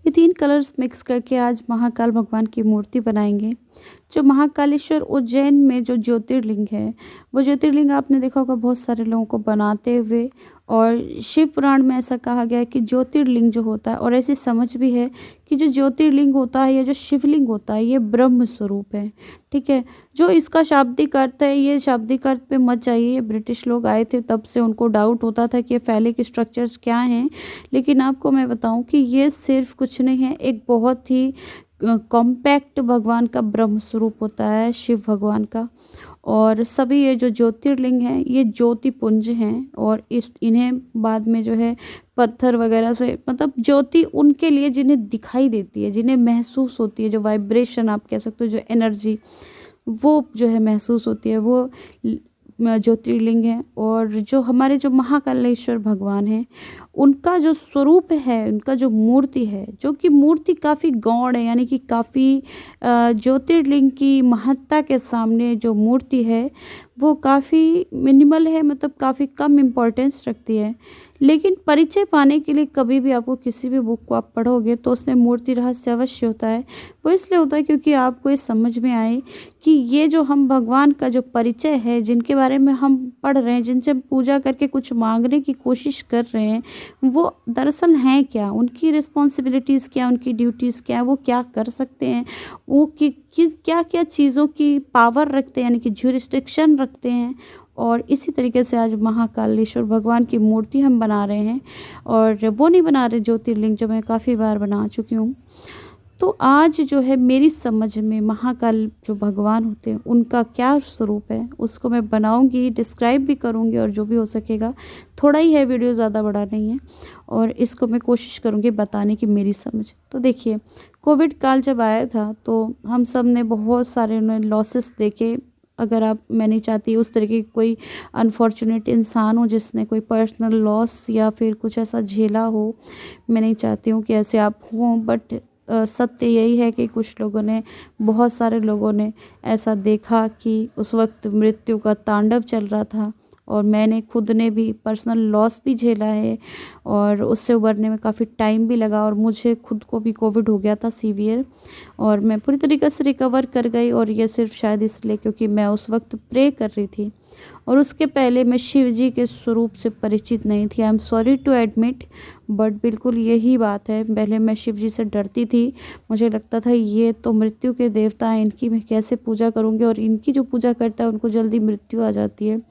ये 3 colours mix करके आज महाकाल भगवान की मूर्ति बनाएँगे। जो महाकालेश्वर उज्जैन में जो ज्योतिर्लिंग है, वो ज्योतिर्लिंग आपने देखा होगा बहुत सारे लोगों को बनाते हुए। और शिव पुराण में ऐसा कहा गया है कि ज्योतिर्लिंग जो होता है, और ऐसी समझ भी है कि जो ज्योतिर्लिंग होता है या जो शिवलिंग होता है, ये ब्रह्म स्वरूप है। ठीक है? जो इसका शाब्दिक अर्थ है, ये शाब्दिक अर्थ पे मत जाइए। ये ब्रिटिश लोग आए थे तब से उनको डाउट होता था कि ये फैलिक स्ट्रक्चर्स क्या हैं। लेकिन आपको मैं बताऊं कि ये सिर्फ कुछ नहीं है, एक बहुत ही कॉम्पैक्ट भगवान का ब्रह्म स्वरूप होता है, शिव भगवान का। और सभी ये जो ज्योतिर्लिंग हैं, ये ज्योतिपुंज हैं, और इन्हें बाद में जो है पत्थर वगैरह से, मतलब ज्योति उनके लिए जिन्हें दिखाई देती है, जिन्हें महसूस होती है, जो वाइब्रेशन आप कह सकते हो, जो एनर्जी वो जो है महसूस होती है, वो ज्योतिर्लिंग है। और जो हमारे जो महाकालेश्वर भगवान हैं, उनका जो स्वरूप है, उनका जो मूर्ति है, जो कि मूर्ति काफ़ी गौड़ है, यानी कि काफ़ी ज्योतिर्लिंग की महत्ता के सामने जो मूर्ति है वो काफ़ी मिनिमल है, मतलब काफ़ी कम इम्पोर्टेंस रखती है। लेकिन परिचय पाने के लिए कभी भी आपको किसी भी बुक को आप पढ़ोगे तो उसमें मूर्ति रहस्य अवश्य होता है। वो इसलिए होता है क्योंकि आपको ये समझ में आए कि ये जो हम भगवान का जो परिचय है, जिनके बारे में हम पढ़ रहे हैं, जिनसे हम पूजा करके कुछ मांगने की कोशिश कर रहे हैं, वो दरअसल हैं क्या, उनकी रिस्पॉन्सिबिलिटीज़ क्या, उनकी ड्यूटीज़ क्या है, वो क्या कर सकते हैं, वो क्या क्या चीज़ों की पावर रखते हैं, यानी कि ज्यूरिस्डिक्शन रखते हैं। और इसी तरीके से आज महाकालेश्वर भगवान की मूर्ति हम बना रहे हैं, और वो नहीं बना रहे ज्योतिर्लिंग, जो मैं काफ़ी बार बना चुकी हूँ। तो आज जो है मेरी समझ में महाकाल जो भगवान होते हैं, उनका क्या स्वरूप है, उसको मैं बनाऊंगी, डिस्क्राइब भी करूंगी, और जो भी हो सकेगा, थोड़ा ही है वीडियो, ज़्यादा बड़ा नहीं है, और इसको मैं कोशिश करूंगी बताने की मेरी समझ। तो देखिए, कोविड काल जब आया था तो हम सब ने बहुत सारे लॉसेस देखे। अगर आप, मैं नहीं चाहती उस तरीके की कोई अनफॉर्चुनेट इंसान हो जिसने कोई पर्सनल लॉस या फिर कुछ ऐसा झेला हो, मैं नहीं चाहती हूँ कि ऐसे आप हों। बट सत्य यही है कि कुछ लोगों ने, बहुत सारे लोगों ने ऐसा देखा कि उस वक्त मृत्यु का तांडव चल रहा था, और मैंने खुद ने भी पर्सनल लॉस भी झेला है, और उससे उबरने में काफ़ी टाइम भी लगा, और मुझे खुद को भी कोविड हो गया था सीवियर, और मैं पूरी तरीके से रिकवर कर गई। और ये सिर्फ शायद इसलिए क्योंकि मैं उस वक्त प्रे कर रही थी, और उसके पहले मैं शिव जी के स्वरूप से परिचित नहीं थी। I am sorry to admit, but बिल्कुल यही बात है। पहले मैं शिव जी से डरती थी, मुझे लगता था ये तो मृत्यु के देवता हैं, इनकी मैं कैसे पूजा करूँगी, और इनकी जो पूजा करता है उनको जल्दी मृत्यु आ जाती है।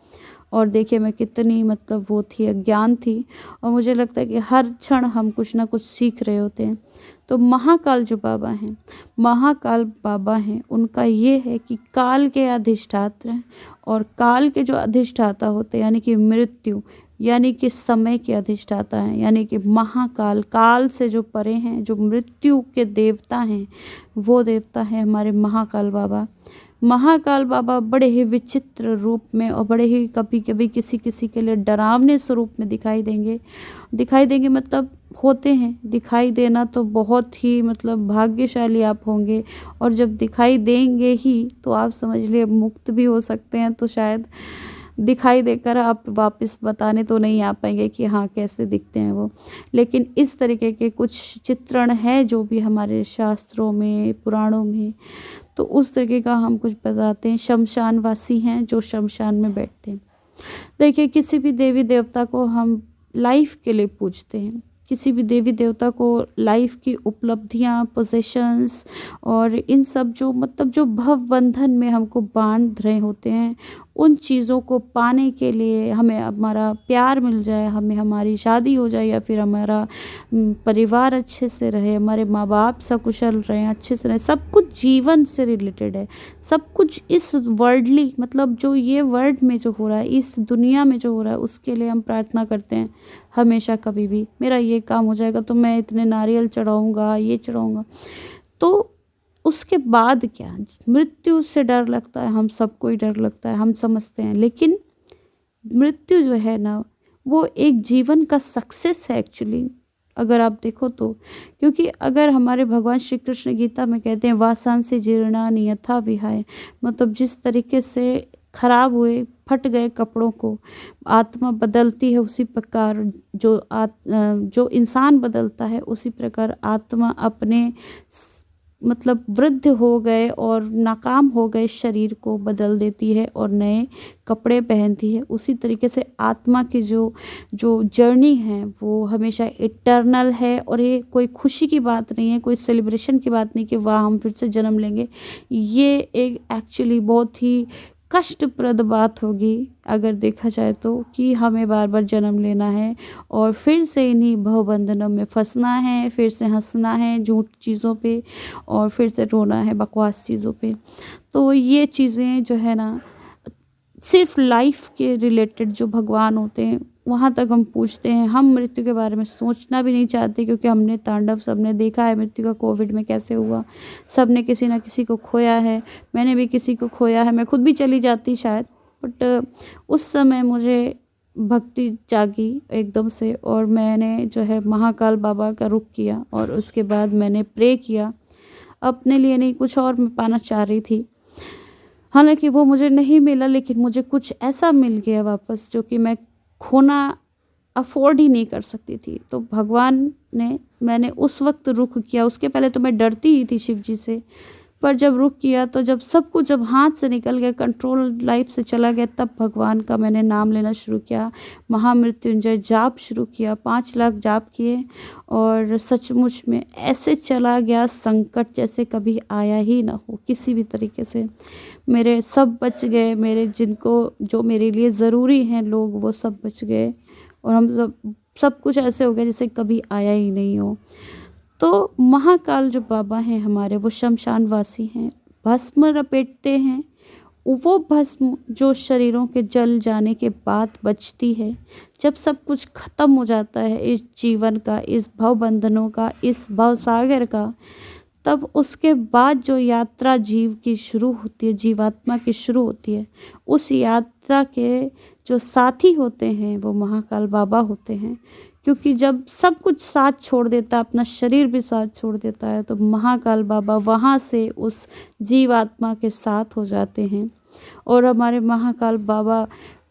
और देखिए मैं कितनी, मतलब वो थी, अज्ञान थी, और मुझे लगता है कि हर क्षण हम कुछ ना कुछ सीख रहे होते हैं। तो महाकाल जो बाबा हैं, महाकाल बाबा हैं, उनका ये है कि काल के अधिष्ठात्र हैं, और काल के जो अधिष्ठाता होते हैं, यानी कि मृत्यु, यानी कि समय के अधिष्ठाता हैं, यानी कि महाकाल, काल से जो परे हैं, जो मृत्यु के देवता हैं, वो देवता है हमारे महाकाल बाबा। महाकाल बाबा बड़े ही विचित्र रूप में, और बड़े ही कभी कभी किसी किसी के लिए डरावने स्वरूप में दिखाई देंगे, मतलब होते हैं। दिखाई देना तो बहुत ही, मतलब भाग्यशाली आप होंगे, और जब दिखाई देंगे ही तो आप समझ लिए मुक्त भी हो सकते हैं। तो शायद दिखाई देकर आप वापस बताने तो नहीं आ पाएंगे कि हाँ कैसे दिखते हैं वो, लेकिन इस तरीके के कुछ चित्रण हैं जो भी हमारे शास्त्रों में, पुराणों में, तो उस तरीके का हम कुछ बताते हैं। शमशानवासी हैं जो शमशान में बैठते हैं। देखिए, किसी भी देवी देवता को हम लाइफ के लिए पूजते हैं, किसी भी देवी देवता को लाइफ की उपलब्धियां, पोजेशंस, और इन सब जो, मतलब जो भव बंधन में हमको बांध रहे होते हैं, उन चीज़ों को पाने के लिए, हमें हमारा प्यार मिल जाए, हमें हमारी शादी हो जाए, या फिर हमारा परिवार अच्छे से रहे, हमारे माँ बाप सकुशल रहें, अच्छे से रहें, सब कुछ जीवन से रिलेटेड है। सब कुछ इस वर्ल्डली, मतलब जो ये वर्ल्ड में जो हो रहा है, इस दुनिया में जो हो रहा है, उसके लिए हम प्रार्थना करते हैं हमेशा। कभी भी मेरा ये काम हो जाएगा तो मैं इतने नारियल चढ़ाऊँगा, ये चढ़ाऊँगा। तो उसके बाद क्या, मृत्यु से डर लगता है, हम सबको ही डर लगता है, हम समझते हैं। लेकिन मृत्यु जो है ना, वो एक जीवन का सक्सेस है एक्चुअली, अगर आप देखो तो। क्योंकि अगर हमारे भगवान श्री कृष्ण गीता में कहते हैं वासांसि जीर्णानि यथा विहाय, मतलब जिस तरीके से खराब हुए फट गए कपड़ों को आत्मा बदलती है, उसी प्रकार जो इंसान बदलता है उसी प्रकार आत्मा अपने मतलब वृद्ध हो गए और नाकाम हो गए शरीर को बदल देती है और नए कपड़े पहनती है। उसी तरीके से आत्मा की जो जो जर्नी है वो हमेशा इटर्नल है और ये कोई खुशी की बात नहीं है, कोई सेलिब्रेशन की बात नहीं कि वाह हम फिर से जन्म लेंगे। ये एक एक्चुअली बहुत ही कष्टप्रद बात होगी अगर देखा जाए तो, कि हमें बार बार जन्म लेना है और फिर से इन्हीं भवबंधनों में फंसना है, फिर से हंसना है झूठ चीज़ों पे और फिर से रोना है बकवास चीज़ों पे। तो ये चीज़ें जो है ना सिर्फ लाइफ के रिलेटेड जो भगवान होते हैं वहाँ तक हम पूछते हैं। हम मृत्यु के बारे में सोचना भी नहीं चाहते क्योंकि हमने तांडव सबने देखा है मृत्यु का, कोविड में कैसे हुआ। सबने किसी ना किसी को खोया है, मैंने भी किसी को खोया है, मैं खुद भी चली जाती शायद, बट उस समय मुझे भक्ति जागी एकदम से और मैंने जो है महाकाल बाबा का रुख किया और उसके बाद मैंने प्रे किया। अपने लिए नहीं, कुछ और मैं पाना चाह रही थी, हालांकि वो मुझे नहीं मिला, लेकिन मुझे कुछ ऐसा मिल गया वापस जो कि मैं खोना अफोर्ड ही नहीं कर सकती थी। तो भगवान ने, मैंने उस वक्त रुख किया। उसके पहले तो मैं डरती ही थी शिव जी से, पर जब रुख किया तो जब सब कुछ जब हाथ से निकल गया, कंट्रोल लाइफ से चला गया, तब भगवान का मैंने नाम लेना शुरू किया, महामृत्युंजय जाप शुरू किया, 5 लाख जाप किए और सचमुच में ऐसे चला गया संकट जैसे कभी आया ही ना हो किसी भी तरीके से। मेरे सब बच गए, मेरे जिनको जो मेरे लिए ज़रूरी हैं लोग वो सब बच गए और हम सब कुछ ऐसे हो गया जैसे कभी आया ही नहीं हो। तो महाकाल जो बाबा हैं हमारे वो शमशान वासी हैं, भस्म लपेटते हैं। वो भस्म जो शरीरों के जल जाने के बाद बचती है, जब सब कुछ ख़त्म हो जाता है इस जीवन का, इस भव बंधनों का, इस भव सागर का, तब उसके बाद जो यात्रा जीव की शुरू होती है, जीवात्मा की शुरू होती है, उस यात्रा के जो साथी होते हैं वो महाकाल बाबा होते हैं। क्योंकि जब सब कुछ साथ छोड़ देता है, अपना शरीर भी साथ छोड़ देता है, तो महाकाल बाबा वहाँ से उस जीवात्मा के साथ हो जाते हैं। और हमारे महाकाल बाबा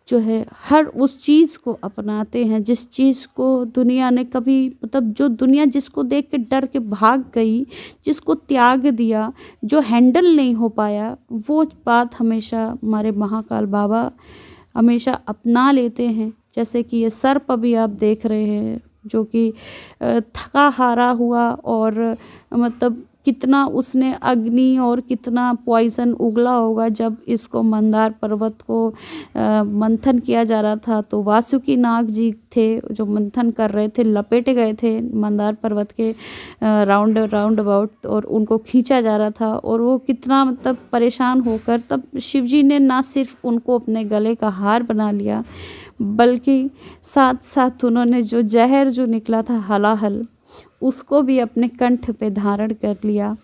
जो है हर उस चीज़ को अपनाते हैं जिस चीज़ को दुनिया ने कभी, मतलब जो दुनिया जिसको देख के डर के भाग गई, जिसको त्याग दिया, जो हैंडल नहीं हो पाया, वो बात हमेशा हमारे महाकाल बाबा हमेशा अपना लेते हैं। जैसे कि ये सर्प अभी आप देख रहे हैं जो कि थका हारा हुआ और मतलब कितना उसने अग्नि और कितना पॉइजन उगला होगा जब इसको मंदार पर्वत को मंथन किया जा रहा था। तो वासुकी नाग जी थे जो मंथन कर रहे थे, लपेटे गए थे मंदार पर्वत के राउंड अबाउट और उनको खींचा जा रहा था और वो कितना मतलब परेशान होकर, तब शिवजी ने ना सिर्फ उनको अपने गले का हार बना लिया बल्कि साथ साथ उन्होंने जो जहर जो निकला था हलाहल उसको भी अपने कंठ पे धारण कर लिया।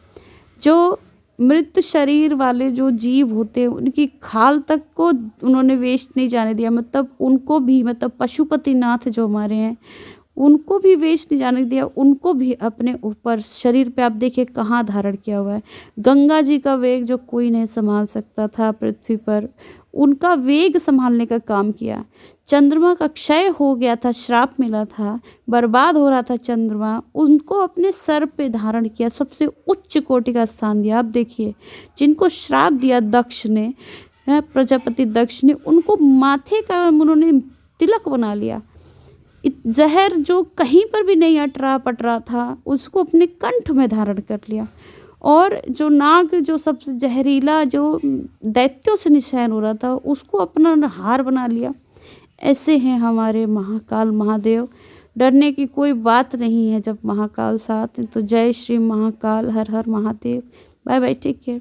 जो मृत शरीर वाले जो जीव होते हैं उनकी खाल तक को उन्होंने वेस्ट नहीं जाने दिया, मतलब उनको भी, मतलब पशुपतिनाथ जो हमारे हैं उनको भी वेस्ट नहीं जाने दिया, उनको भी अपने ऊपर शरीर पे आप देखिए कहाँ धारण किया हुआ है। गंगा जी का वेग जो कोई नहीं संभाल सकता था पृथ्वी पर, उनका वेग संभालने का काम किया। चंद्रमा का क्षय हो गया था, श्राप मिला था, बर्बाद हो रहा था चंद्रमा, उनको अपने सर पे धारण किया, सबसे उच्च कोटि का स्थान दिया। आप देखिए जिनको श्राप दिया दक्ष ने, प्रजापति दक्ष ने, उनको माथे का उन्होंने तिलक बना लिया। जहर जो कहीं पर भी नहीं अटरा पटरा था उसको अपने कंठ में धारण कर लिया। और जो नाग जो सबसे जहरीला जो दैत्यों से निशान हो रहा था उसको अपना हार बना लिया। ऐसे हैं हमारे महाकाल महादेव, डरने की कोई बात नहीं है जब महाकाल साथ हैं। तो जय श्री महाकाल, हर हर Mahadev. Bye bye, take care.